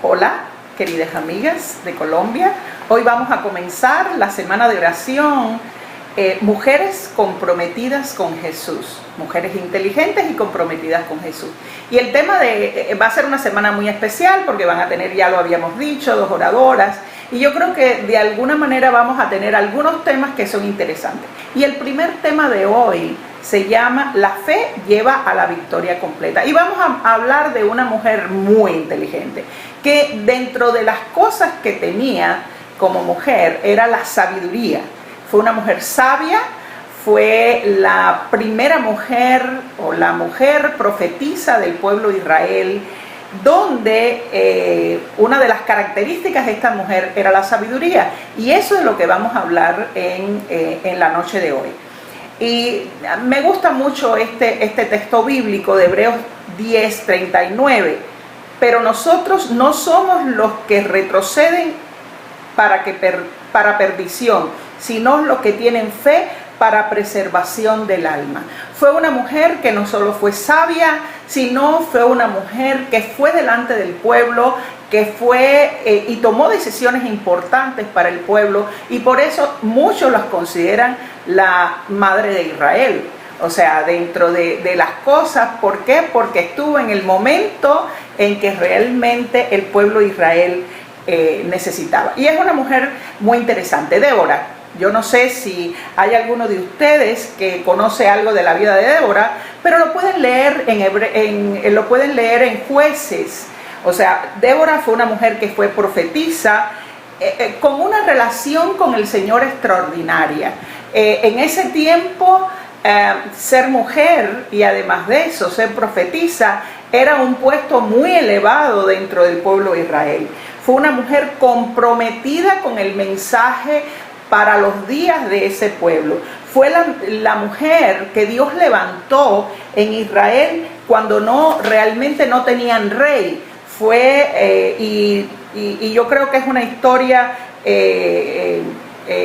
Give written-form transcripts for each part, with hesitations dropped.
Hola, queridas amigas de Colombia. Hoy vamos a comenzar la semana de oración, mujeres comprometidas con Jesús, mujeres inteligentes y comprometidas con Jesús. Y el tema va a ser una semana muy especial porque van a tener, ya lo habíamos dicho, 2 oradoras. Y yo creo que de alguna manera vamos a tener algunos temas que son interesantes. Y el primer tema de hoy se llama La fe lleva a la victoria completa. Y vamos a hablar de una mujer muy inteligente, que dentro de las cosas que tenía como mujer era la sabiduría. Fue una mujer sabia, fue la primera mujer o la mujer profetisa del pueblo de Israel, donde una de las características de esta mujer era la sabiduría, y eso es lo que vamos a hablar en la noche de hoy. Y me gusta mucho este texto bíblico de Hebreos 10:39, pero nosotros no somos los que retroceden para perdición, sino los que tienen fe para preservación del alma. Fue una mujer que no solo fue sabia, sino fue una mujer que fue delante del pueblo, que fue y tomó decisiones importantes para el pueblo, y por eso muchos las consideran la madre de Israel. O sea, dentro de las cosas, ¿por qué? Porque estuvo en el momento en que realmente el pueblo de Israel necesitaba. Y es una mujer muy interesante. Débora. Yo no sé si hay alguno de ustedes que conoce algo de la vida de Débora, pero lo pueden leer en Jueces. O sea, Débora fue una mujer que fue profetisa, con una relación con el Señor extraordinaria. En ese tiempo, ser mujer y además de eso, ser profetisa, era un puesto muy elevado dentro del pueblo de Israel. Fue una mujer comprometida con el mensaje para los días de ese pueblo. Fue la mujer que Dios levantó en Israel cuando realmente no tenían rey. Y yo creo que es una historia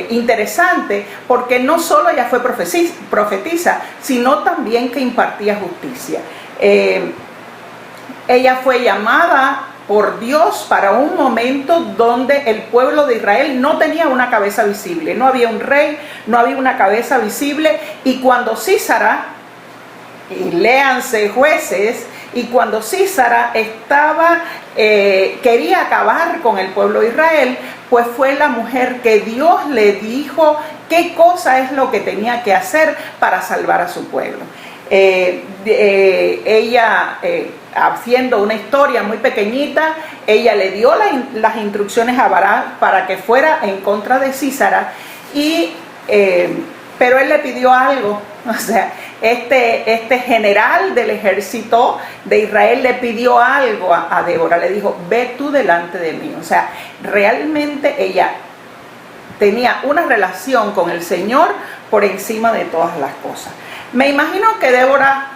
interesante, porque no solo ella fue profetisa, sino también que impartía justicia. Ella fue llamada por Dios para un momento donde el pueblo de Israel no tenía una cabeza visible, no había un rey, no había una cabeza visible, y cuando Sísara, y léanse Jueces, y cuando Sísara quería acabar con el pueblo de Israel, pues fue la mujer que Dios le dijo qué cosa es lo que tenía que hacer para salvar a su pueblo. Ella, haciendo una historia muy pequeñita, ella le dio las instrucciones a Barak para que fuera en contra de Sísara, pero él le pidió algo. O sea, este general del ejército de Israel le pidió algo a Débora, le dijo: ve tú delante de mí. O sea, realmente ella tenía una relación con el Señor por encima de todas las cosas. Me imagino que Débora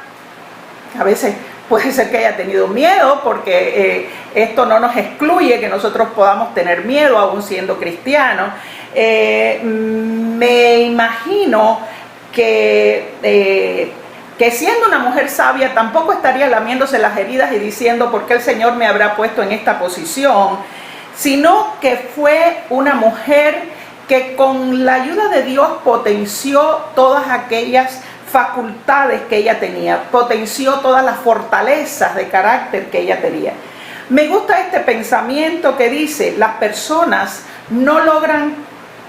a veces puede ser que haya tenido miedo, porque esto no nos excluye que nosotros podamos tener miedo aún siendo cristianos. Me imagino que siendo una mujer sabia tampoco estaría lamiéndose las heridas y diciendo: ¿por qué el Señor me habrá puesto en esta posición? Sino que fue una mujer que con la ayuda de Dios potenció todas aquellas facultades que ella tenía, potenció todas las fortalezas de carácter que ella tenía. Me gusta este pensamiento que dice: las personas no logran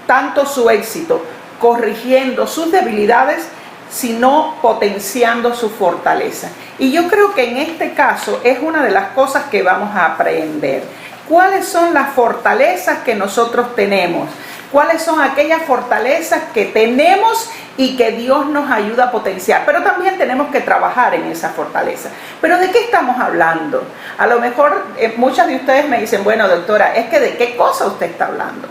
tanto su éxito corrigiendo sus debilidades, sino potenciando su fortaleza. Y yo creo que en este caso es una de las cosas que vamos a aprender. ¿Cuáles son las fortalezas que nosotros tenemos? ¿Cuáles son aquellas fortalezas que tenemos y que Dios nos ayuda a potenciar? Pero también tenemos que trabajar en esa fortaleza. ¿Pero de qué estamos hablando? A lo mejor muchas de ustedes me dicen: bueno, doctora, es que ¿de qué cosa usted está hablando?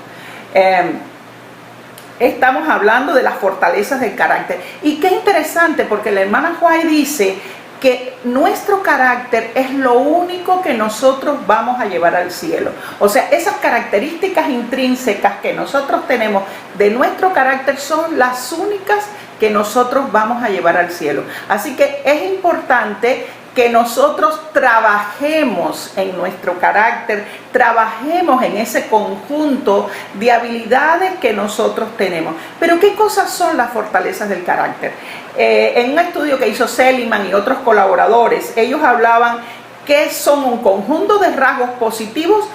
Estamos hablando de las fortalezas del carácter. Y qué interesante, porque la hermana White dice que nuestro carácter es lo único que nosotros vamos a llevar al cielo. O sea, esas características intrínsecas que nosotros tenemos de nuestro carácter son las únicas que nosotros vamos a llevar al cielo. Así que es importante que nosotros trabajemos en nuestro carácter, trabajemos en ese conjunto de habilidades que nosotros tenemos. Pero ¿qué cosas son las fortalezas del carácter? En un estudio que hizo Seligman y otros colaboradores, ellos hablaban que son un conjunto de rasgos positivos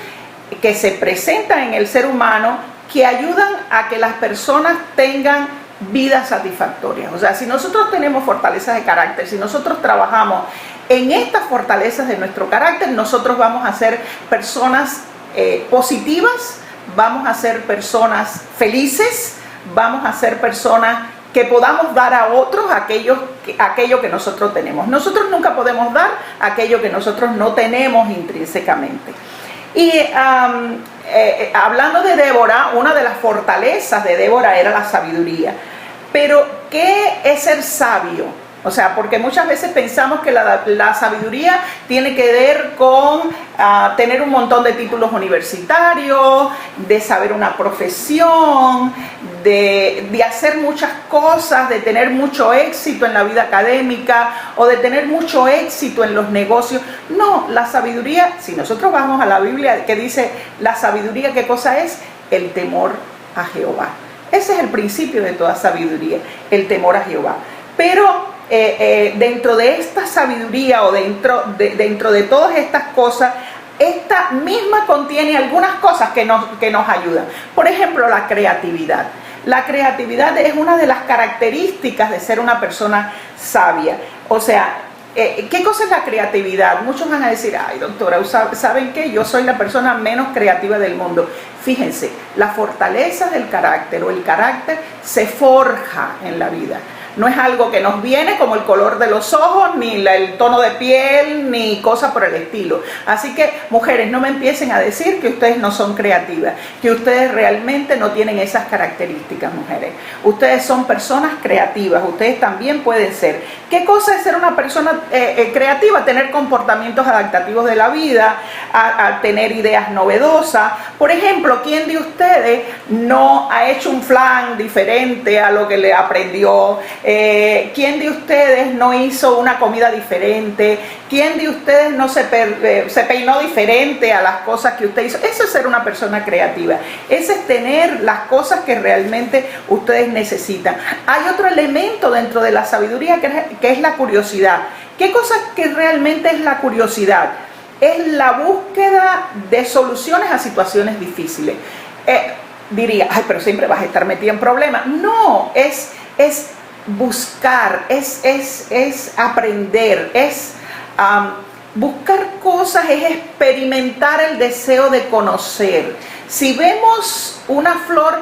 que se presentan en el ser humano que ayudan a que las personas tengan vidas satisfactorias. O sea, si nosotros tenemos fortalezas de carácter, si nosotros trabajamos en estas fortalezas de nuestro carácter, nosotros vamos a ser personas positivas, vamos a ser personas felices, vamos a ser personas que podamos dar a otros aquello que nosotros tenemos. Nosotros nunca podemos dar aquello que nosotros no tenemos intrínsecamente. Y hablando de Débora, una de las fortalezas de Débora era la sabiduría. Pero, ¿qué es ser sabio? O sea, porque muchas veces pensamos que la sabiduría tiene que ver con tener un montón de títulos universitarios, de saber una profesión, de hacer muchas cosas, de tener mucho éxito en la vida académica o de tener mucho éxito en los negocios. No, la sabiduría, si nosotros vamos a la Biblia que dice la sabiduría, ¿qué cosa es? El temor a Jehová. Ese es el principio de toda sabiduría, el temor a Jehová. Pero dentro de esta sabiduría o dentro de todas estas cosas, esta misma contiene algunas cosas que nos ayudan. Por ejemplo, la creatividad. La creatividad es una de las características de ser una persona sabia. O sea, ¿qué cosa es la creatividad? Muchos van a decir, ay doctora, ¿saben qué? Yo soy la persona menos creativa del mundo. Fíjense, la fortaleza del carácter o el carácter se forja en la vida. No es algo que nos viene como el color de los ojos, ni el tono de piel, ni cosas por el estilo. Así que, mujeres, no me empiecen a decir que ustedes no son creativas, que ustedes realmente no tienen esas características, mujeres. Ustedes son personas creativas, ustedes también pueden ser. ¿Qué cosa es ser una persona creativa? Tener comportamientos adaptativos de la vida, a tener ideas novedosas. Por ejemplo, ¿quién de ustedes no ha hecho un flan diferente a lo que le aprendió? ¿Quién de ustedes no hizo una comida diferente? ¿Quién de ustedes no se peinó diferente a las cosas que usted hizo? Eso es ser una persona creativa. Eso es tener las cosas que realmente ustedes necesitan. Hay otro elemento dentro de la sabiduría que es la curiosidad. ¿Qué cosa que realmente es la curiosidad? Es la búsqueda de soluciones a situaciones difíciles. Diría, ay, pero siempre vas a estar metida en problemas. No, es buscar, es aprender, buscar cosas, es experimentar el deseo de conocer. Si vemos una flor,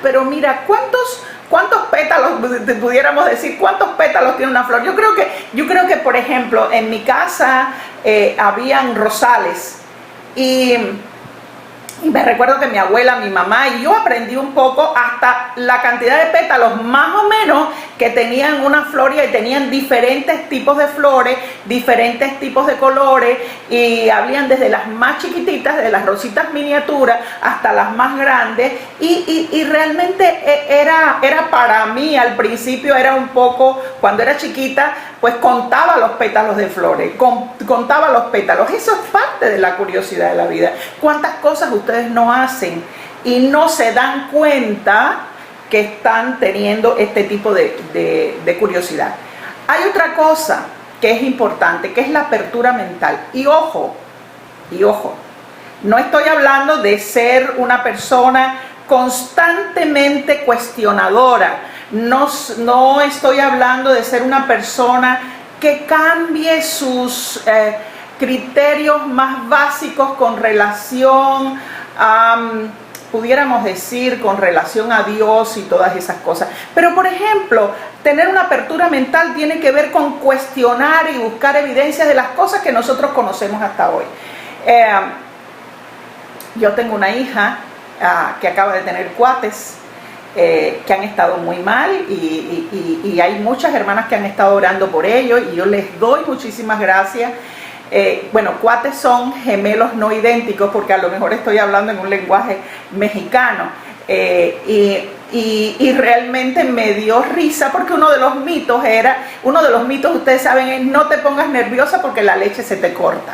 pero mira, ¿cuántos pétalos, pudiéramos decir, cuántos pétalos tiene una flor? Yo creo que por ejemplo, en mi casa habían rosales y me recuerdo que mi abuela, mi mamá y yo aprendí un poco hasta la cantidad de pétalos más o menos que tenían una flor, y tenían diferentes tipos de flores, diferentes tipos de colores, y habían desde las más chiquititas, de las rositas miniaturas, hasta las más grandes, y realmente era para mí, al principio era un poco, cuando era chiquita, pues contaba los pétalos de flores, contaba los pétalos. Eso es parte de la curiosidad de la vida. ¿Cuántas cosas ustedes no hacen y no se dan cuenta que están teniendo este tipo de curiosidad? Hay otra cosa que es importante, que es la apertura mental. Y ojo, no estoy hablando de ser una persona constantemente cuestionadora. No estoy hablando de ser una persona que cambie sus criterios más básicos con relación a, pudiéramos decir, con relación a Dios y todas esas cosas. Pero, por ejemplo, tener una apertura mental tiene que ver con cuestionar y buscar evidencias de las cosas que nosotros conocemos hasta hoy. Yo tengo una hija que acaba de tener cuates, que han estado muy mal, y hay muchas hermanas que han estado orando por ellos, y yo les doy muchísimas gracias. Bueno, cuates son gemelos no idénticos, porque a lo mejor estoy hablando en un lenguaje mexicano, y y realmente me dio risa porque uno de los mitos, ustedes saben, es no te pongas nerviosa porque la leche se te corta.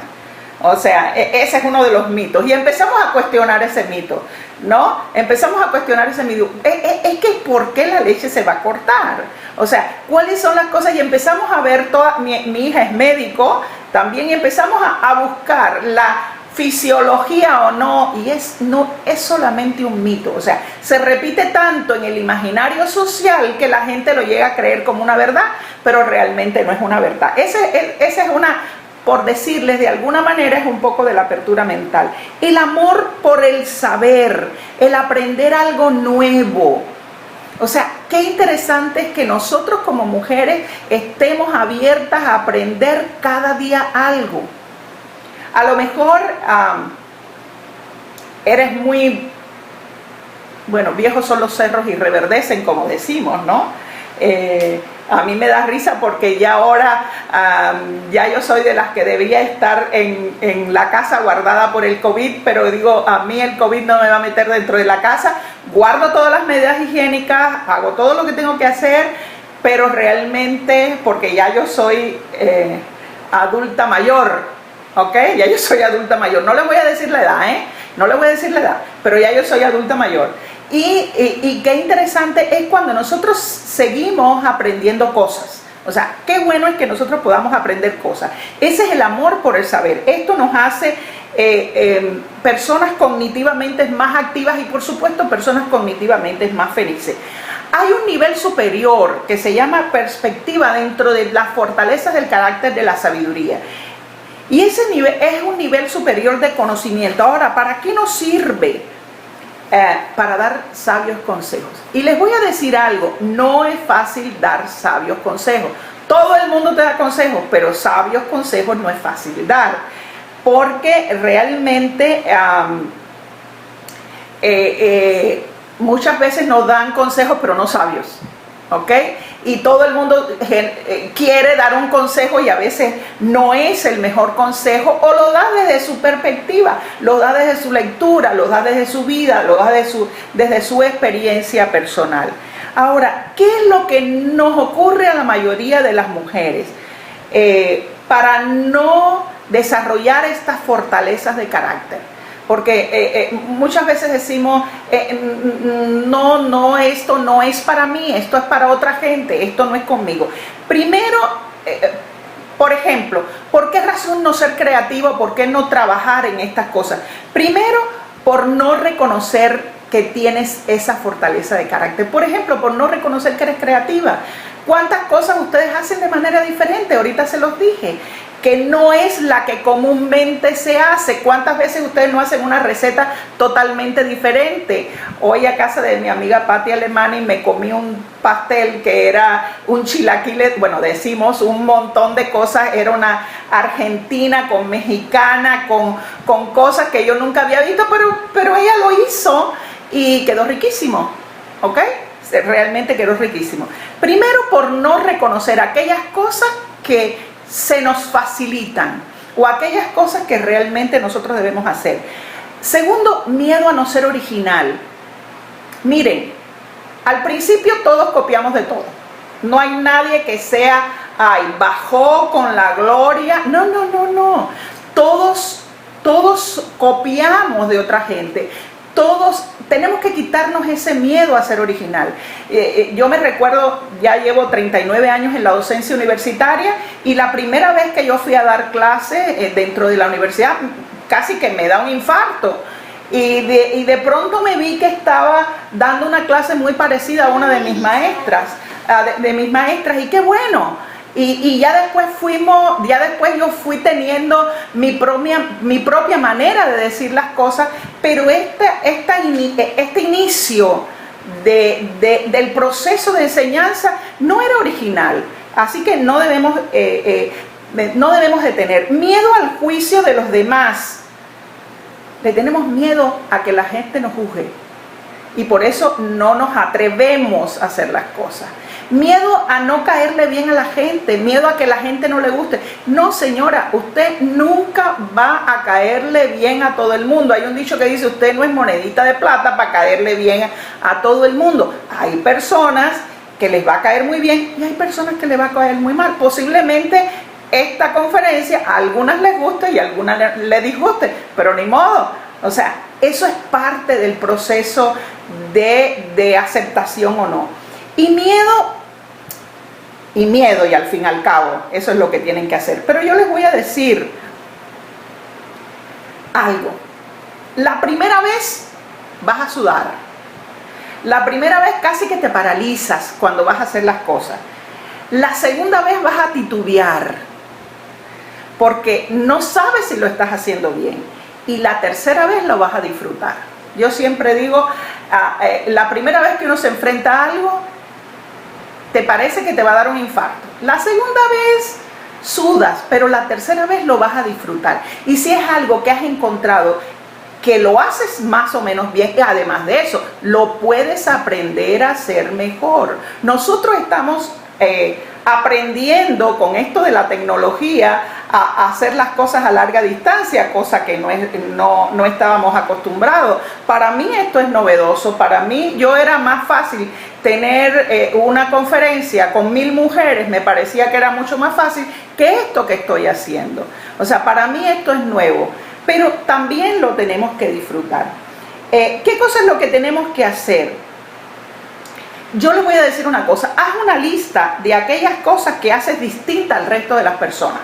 O sea, ese es uno de los mitos. Y empezamos a cuestionar ese mito, ¿no? Empezamos a cuestionar ese mito. Es que ¿por qué la leche se va a cortar? O sea, ¿cuáles son las cosas? Y empezamos a ver, mi hija es médico también, y empezamos a buscar la fisiología o no, y no es solamente un mito. O sea, se repite tanto en el imaginario social que la gente lo llega a creer como una verdad, pero realmente no es una verdad. Esa es una, por decirles de alguna manera, es un poco de la apertura mental. El amor por el saber, el aprender algo nuevo. O sea, qué interesante es que nosotros como mujeres estemos abiertas a aprender cada día algo. A lo mejor eres muy, bueno, viejos son los cerros y reverdecen, como decimos, ¿no? A mí me da risa porque ya ahora, ya yo soy de las que debía estar en la casa guardada por el COVID, pero digo, a mí el COVID no me va a meter dentro de la casa, guardo todas las medidas higiénicas, hago todo lo que tengo que hacer, pero realmente, porque ya yo soy adulta mayor, ¿ok? Ya yo soy adulta mayor. No le voy a decir la edad, No le voy a decir la edad, pero ya yo soy adulta mayor. Y qué interesante es cuando nosotros seguimos aprendiendo cosas. O sea, qué bueno es que nosotros podamos aprender cosas. Ese es el amor por el saber. Esto nos hace personas cognitivamente más activas y, por supuesto, personas cognitivamente más felices. Hay un nivel superior que se llama perspectiva dentro de las fortalezas del carácter de la sabiduría. Y ese nivel es un nivel superior de conocimiento. Ahora, ¿para qué nos sirve? Para dar sabios consejos. Y les voy a decir algo, no es fácil dar sabios consejos. Todo el mundo te da consejos, pero sabios consejos no es fácil dar. Porque realmente muchas veces nos dan consejos, pero no sabios. ¿Ok? Y todo el mundo quiere dar un consejo y a veces no es el mejor consejo, o lo da desde su perspectiva, lo da desde su lectura, lo da desde su vida, lo da desde su experiencia personal. Ahora, ¿qué es lo que nos ocurre a la mayoría de las mujeres para no desarrollar estas fortalezas de carácter? Porque muchas veces decimos, no, esto no es para mí, esto es para otra gente, esto no es conmigo. Primero, por ejemplo, ¿por qué razón no ser creativo? ¿Por qué no trabajar en estas cosas? Primero, por no reconocer que tienes esa fortaleza de carácter. Por ejemplo, por no reconocer que eres creativa. ¿Cuántas cosas ustedes hacen de manera diferente? Ahorita se los dije, que no es la que comúnmente se hace. ¿Cuántas veces ustedes no hacen una receta totalmente diferente? Hoy a casa de mi amiga Patti Alemani me comí un pastel que era un chilaquiles, bueno, decimos un montón de cosas, era una argentina con mexicana, con cosas que yo nunca había visto, pero ella lo hizo y quedó riquísimo, ¿ok? Realmente quedó riquísimo. Primero, por no reconocer aquellas cosas que se nos facilitan o aquellas cosas que realmente nosotros debemos hacer. Segundo, miedo a no ser original. Miren, al principio todos copiamos de todo. No hay nadie que sea, bajó con la gloria. No. Todos copiamos de otra gente. Todos tenemos que quitarnos ese miedo a ser original. Yo me recuerdo, ya llevo 39 años en la docencia universitaria, y la primera vez que yo fui a dar clase dentro de la universidad, casi que me da un infarto. Y de pronto me vi que estaba dando una clase muy parecida a una de mis maestras, y qué bueno. Y ya después yo fui teniendo mi propia manera de decir las cosas, pero este inicio del proceso de enseñanza no era original. Así que no debemos de tener miedo al juicio de los demás. Le tenemos miedo a que la gente nos juzgue. y por eso no nos atrevemos a hacer las cosas. Miedo a no caerle bien a la gente, miedo a que la gente no le guste. No, señora, usted nunca va a caerle bien a todo el mundo. Hay un dicho que dice, usted no es monedita de plata para caerle bien a todo el mundo. Hay personas que les va a caer muy bien y hay personas que les va a caer muy mal. Posiblemente esta conferencia a algunas les guste y a algunas les disguste, pero ni modo. O sea, eso es parte del proceso de aceptación o no. Y miedo y al fin y al cabo, eso es lo que tienen que hacer. Pero yo les voy a decir algo. La primera vez vas a sudar. La primera vez casi que te paralizas cuando vas a hacer las cosas. La segunda vez vas a titubear porque no sabes si lo estás haciendo bien. Y la tercera vez lo vas a disfrutar. Yo siempre digo, la primera vez que uno se enfrenta a algo, te parece que te va a dar un infarto. La segunda vez sudas, pero la tercera vez lo vas a disfrutar. Y si es algo que has encontrado que lo haces más o menos bien, y además de eso, lo puedes aprender a hacer mejor. Nosotros estamos aprendiendo con esto de la tecnología a hacer las cosas a larga distancia, cosa que no estábamos acostumbrados. Para mí esto es novedoso. Para mí era más fácil tener una conferencia con 1000 mujeres, me parecía que era mucho más fácil que esto que estoy haciendo. O sea, para mí esto es nuevo, pero también lo tenemos que disfrutar. ¿Qué cosa es lo que tenemos que hacer? Yo les voy a decir una cosa, haz una lista de aquellas cosas que haces distinta al resto de las personas.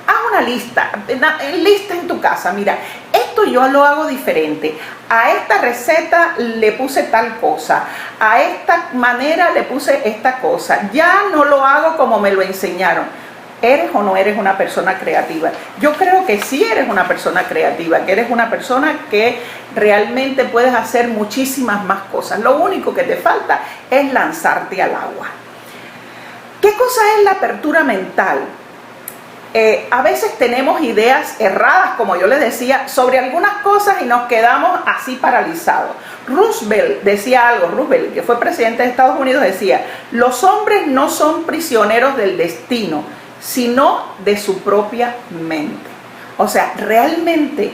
Haz una lista en tu casa. Mira, esto yo lo hago diferente. A esta receta le puse tal cosa. A esta manera le puse esta cosa. Ya no lo hago como me lo enseñaron. ¿Eres o no eres una persona creativa? Yo creo que sí eres una persona creativa, que eres una persona que realmente puedes hacer muchísimas más cosas. Lo único que te falta es lanzarte al agua. ¿Qué cosa es la apertura mental? A veces tenemos ideas erradas, como yo les decía, sobre algunas cosas y nos quedamos así paralizados. Roosevelt decía algo, Roosevelt, que fue presidente de Estados Unidos, decía, los hombres no son prisioneros del destino, sino de su propia mente. O sea, realmente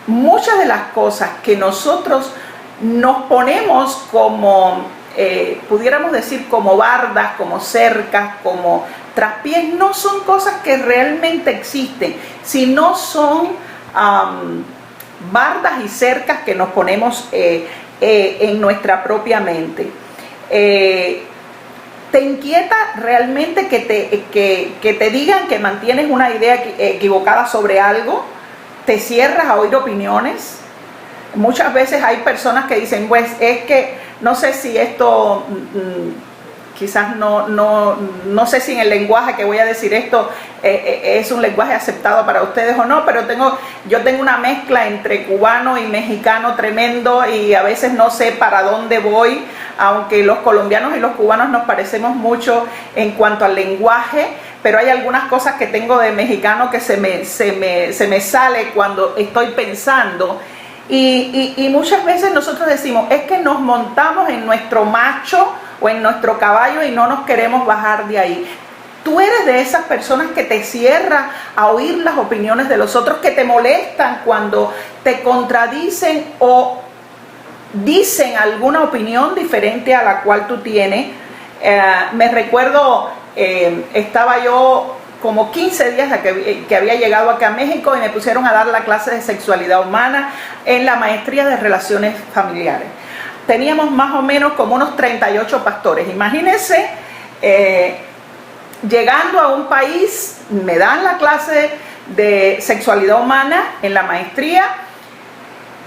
muchas de las cosas que nosotros nos ponemos como, pudiéramos decir, como bardas, como cercas, como traspiés, no son cosas que realmente existen, sino son bardas y cercas que nos ponemos en nuestra propia mente. ¿Te inquieta realmente que te digan que mantienes una idea equivocada sobre algo? ¿Te cierras a oír opiniones? Muchas veces hay personas que dicen, pues es que no sé si esto, quizás no sé si en el lenguaje que voy a decir esto es un lenguaje aceptado para ustedes o no, pero yo tengo una mezcla entre cubano y mexicano tremendo y a veces no sé para dónde voy, aunque los colombianos y los cubanos nos parecemos mucho en cuanto al lenguaje, pero hay algunas cosas que tengo de mexicano que se me sale cuando estoy pensando. Y muchas veces nosotros decimos, es que nos montamos en nuestro macho o en nuestro caballo y no nos queremos bajar de ahí. Tú eres de esas personas que te cierras a oír las opiniones de los otros, que te molestan cuando te contradicen o dicen alguna opinión diferente a la cual tú tienes. Me recuerdo, estaba yo como 15 días que había llegado acá a México y me pusieron a dar la clase de sexualidad humana en la maestría de relaciones familiares. Teníamos más o menos como unos 38 pastores. Imagínense, llegando a un país, me dan la clase de sexualidad humana en la maestría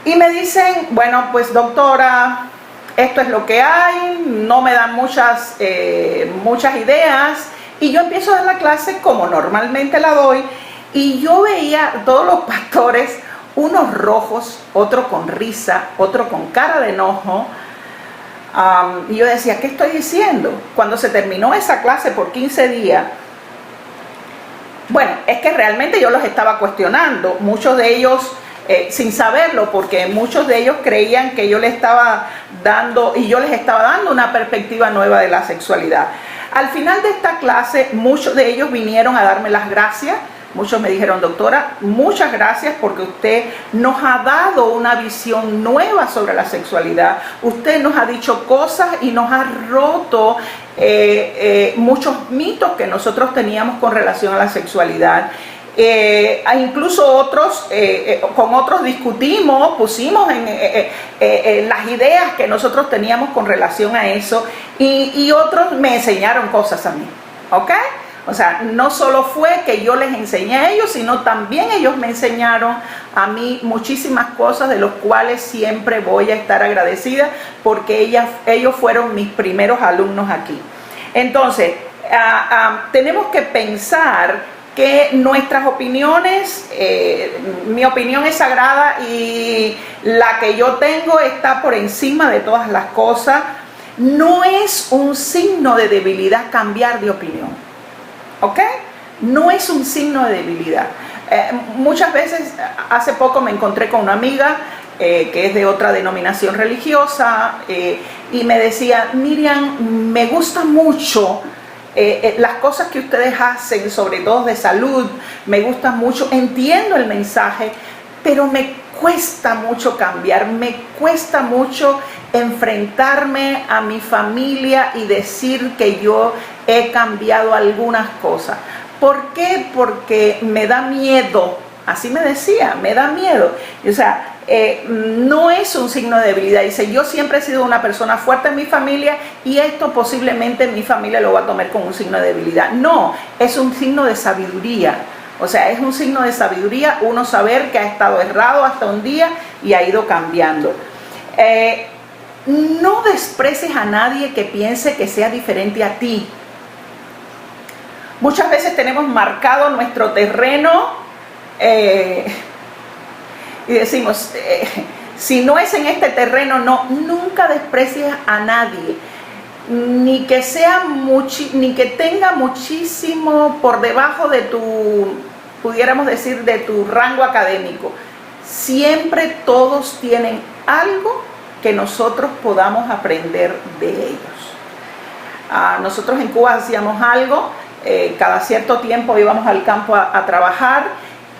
y me dicen, bueno, pues doctora, esto es lo que hay, no me dan muchas ideas. Y yo empiezo a dar la clase como normalmente la doy y yo veía todos los pastores, unos rojos, otro con risa, otro con cara de enojo. Y yo decía, ¿qué estoy diciendo? Cuando se terminó esa clase por 15 días, bueno, es que realmente yo los estaba cuestionando. Muchos de ellos sin saberlo, porque muchos de ellos creían que yo les estaba dando, y yo les estaba dando una perspectiva nueva de la sexualidad. Al final de esta clase, muchos de ellos vinieron a darme las gracias. Muchos me dijeron: doctora, muchas gracias porque usted nos ha dado una visión nueva sobre la sexualidad. Usted nos ha dicho cosas y nos ha roto muchos mitos que nosotros teníamos con relación a la sexualidad. Incluso otros, con otros discutimos, pusimos en las ideas que nosotros teníamos con relación a eso, y otros me enseñaron cosas a mí, ¿ok? O sea, no solo fue que yo les enseñé a ellos, sino también ellos me enseñaron a mí muchísimas cosas, de los cuales siempre voy a estar agradecida, porque ellos fueron mis primeros alumnos aquí. Entonces, tenemos que pensar que nuestras opiniones, mi opinión es sagrada y la que yo tengo está por encima de todas las cosas. No es un signo de debilidad cambiar de opinión, ¿ok? No es un signo de debilidad. Muchas veces, hace poco me encontré con una amiga que es de otra denominación religiosa, y me decía: Miriam, me gusta mucho las cosas que ustedes hacen, sobre todo de salud, me gusta mucho, entiendo el mensaje, pero me cuesta mucho cambiar, me cuesta mucho enfrentarme a mi familia y decir que yo he cambiado algunas cosas. ¿Por qué? Porque me da miedo, así me decía, me da miedo. O sea, no es un signo de debilidad. Dice: yo siempre he sido una persona fuerte en mi familia, y esto posiblemente mi familia lo va a tomar como un signo de debilidad. No, es un signo de sabiduría. O sea, es un signo de sabiduría uno saber que ha estado errado hasta un día y ha ido cambiando. No desprecies a nadie que piense que sea diferente a ti. Muchas veces tenemos marcado nuestro terreno y decimos: si no es en este terreno, no. Nunca desprecies a nadie, ni que tenga muchísimo por debajo de tu, pudiéramos decir, de tu rango académico. Siempre todos tienen algo que nosotros podamos aprender de ellos. Nosotros en Cuba hacíamos algo, cada cierto tiempo íbamos al campo a trabajar,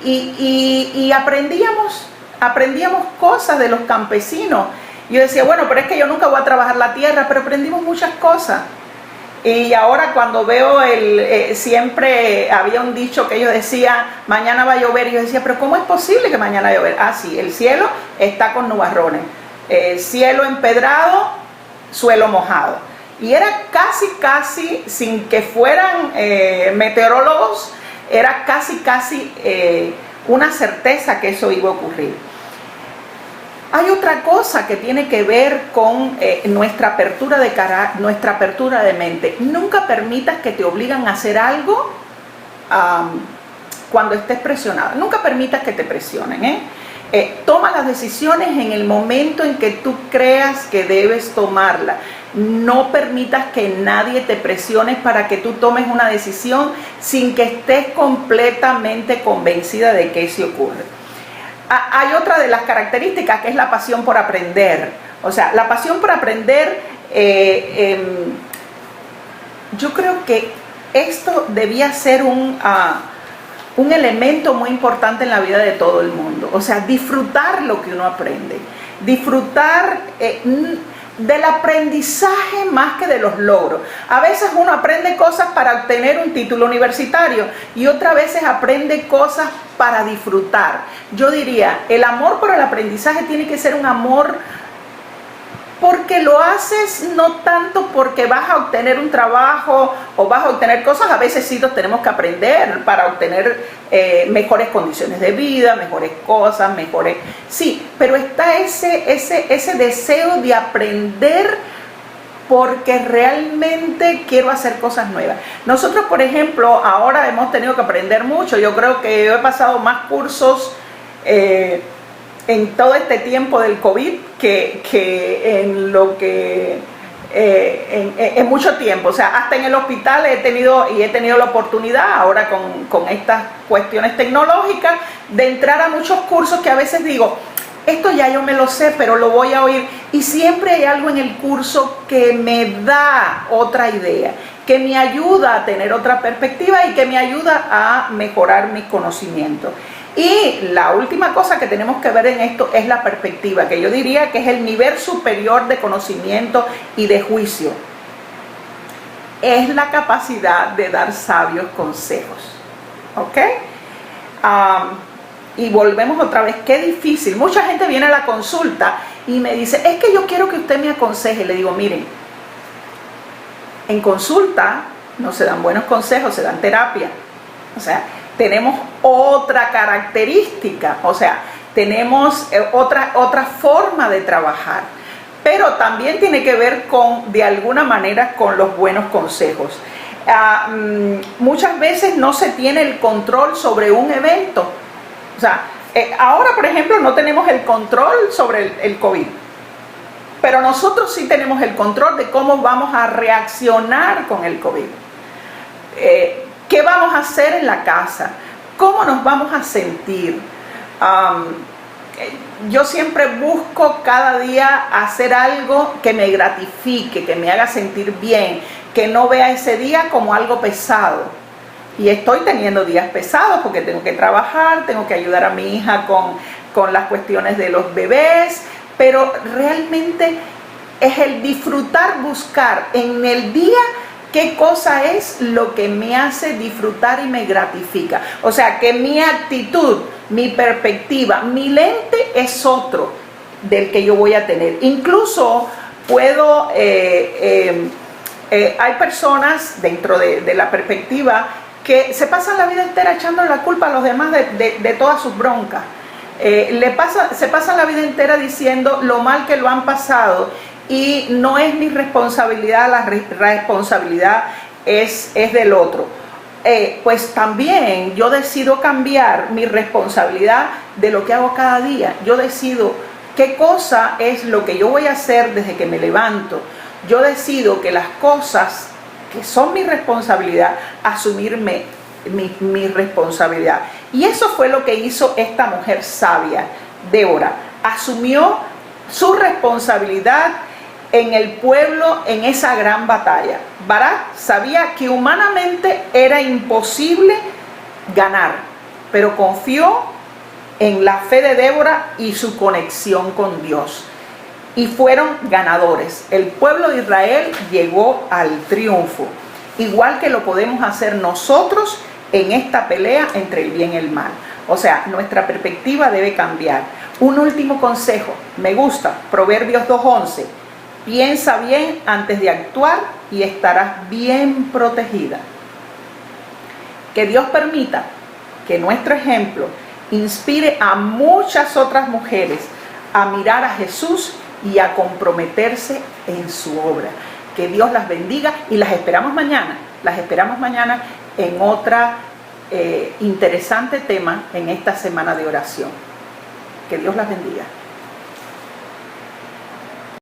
y aprendíamos cosas de los campesinos. Yo decía: bueno, pero es que yo nunca voy a trabajar la tierra, pero aprendimos muchas cosas. Y ahora cuando veo siempre había un dicho que ellos decían: mañana va a llover, y yo decía: pero ¿cómo es posible que mañana va a llover? Sí, el cielo está con nubarrones, cielo empedrado, suelo mojado. Y era casi, sin que fueran meteorólogos, era casi una certeza que eso iba a ocurrir. Hay otra cosa que tiene que ver con nuestra apertura de cara, nuestra apertura de mente. Nunca permitas que te obligan a hacer algo cuando estés presionada. Nunca permitas que te presionen, toma las decisiones en el momento en que tú creas que debes tomarla. No permitas que nadie te presione para que tú tomes una decisión sin que estés completamente convencida de que eso ocurre. Hay otra de las características, que es la pasión por aprender. O sea, la pasión por aprender, yo creo que esto debía ser un elemento muy importante en la vida de todo el mundo. O sea, disfrutar lo que uno aprende, disfrutar del aprendizaje más que de los logros. A veces uno aprende cosas para obtener un título universitario, y otras veces aprende cosas para disfrutar. Yo diría, el amor por el aprendizaje tiene que ser un amor porque lo haces, no tanto porque vas a obtener un trabajo o vas a obtener cosas. A veces sí los tenemos que aprender para obtener mejores condiciones de vida, mejores cosas, mejores... Sí, pero está ese deseo de aprender porque realmente quiero hacer cosas nuevas. Nosotros, por ejemplo, ahora hemos tenido que aprender mucho. Yo creo que yo he pasado más cursos en todo este tiempo del COVID que en lo que en mucho tiempo. O sea, hasta en el hospital he tenido la oportunidad ahora con estas cuestiones tecnológicas de entrar a muchos cursos que a veces digo, esto ya yo me lo sé, pero lo voy a oír. Y siempre hay algo en el curso que me da otra idea, que me ayuda a tener otra perspectiva y que me ayuda a mejorar mis conocimientos. Y la última cosa que tenemos que ver en esto es la perspectiva, que yo diría que es el nivel superior de conocimiento y de juicio. Es la capacidad de dar sabios consejos. ¿Ok? Y volvemos otra vez, qué difícil. Mucha gente viene a la consulta y me dice, es que yo quiero que usted me aconseje. Le digo, miren, en consulta no se dan buenos consejos, se dan terapia. O sea, tenemos otra característica, o sea, tenemos otra forma de trabajar, pero también tiene que ver de alguna manera con los buenos consejos. Muchas veces no se tiene el control sobre un evento. O sea, ahora por ejemplo no tenemos el control sobre el COVID, pero nosotros sí tenemos el control de cómo vamos a reaccionar con el COVID. ¿Qué vamos a hacer en la casa? ¿Cómo nos vamos a sentir? Yo siempre busco cada día hacer algo que me gratifique, que me haga sentir bien, que no vea ese día como algo pesado. Y estoy teniendo días pesados porque tengo que trabajar, tengo que ayudar a mi hija con las cuestiones de los bebés, pero realmente es el disfrutar, buscar en el día qué cosa es lo que me hace disfrutar y me gratifica. O sea, que mi actitud, mi perspectiva, mi lente es otro del que yo voy a tener. Incluso puedo, hay personas dentro de la perspectiva que se pasan la vida entera echando la culpa a los demás de todas sus broncas. Se pasan la vida entera diciendo lo mal que lo han pasado y no es mi responsabilidad, la responsabilidad es del otro. Pues también yo decido cambiar mi responsabilidad de lo que hago cada día. Yo decido qué cosa es lo que yo voy a hacer desde que me levanto. Yo decido que las cosas que son mi responsabilidad, asumirme mi responsabilidad. Y eso fue lo que hizo esta mujer sabia, Débora. Asumió su responsabilidad en el pueblo en esa gran batalla. Barak sabía que humanamente era imposible ganar, pero confió en la fe de Débora y su conexión con Dios. Y fueron ganadores. El pueblo de Israel llegó al triunfo, igual que lo podemos hacer nosotros en esta pelea entre el bien y el mal. O sea, nuestra perspectiva debe cambiar. Un último consejo, me gusta, Proverbios 2:11. Piensa bien antes de actuar y estarás bien protegida. Que Dios permita que nuestro ejemplo inspire a muchas otras mujeres a mirar a Jesús y a comprometerse en su obra. Que Dios las bendiga y las esperamos mañana. Las esperamos mañana en otra interesante tema en esta semana de oración. Que Dios las bendiga.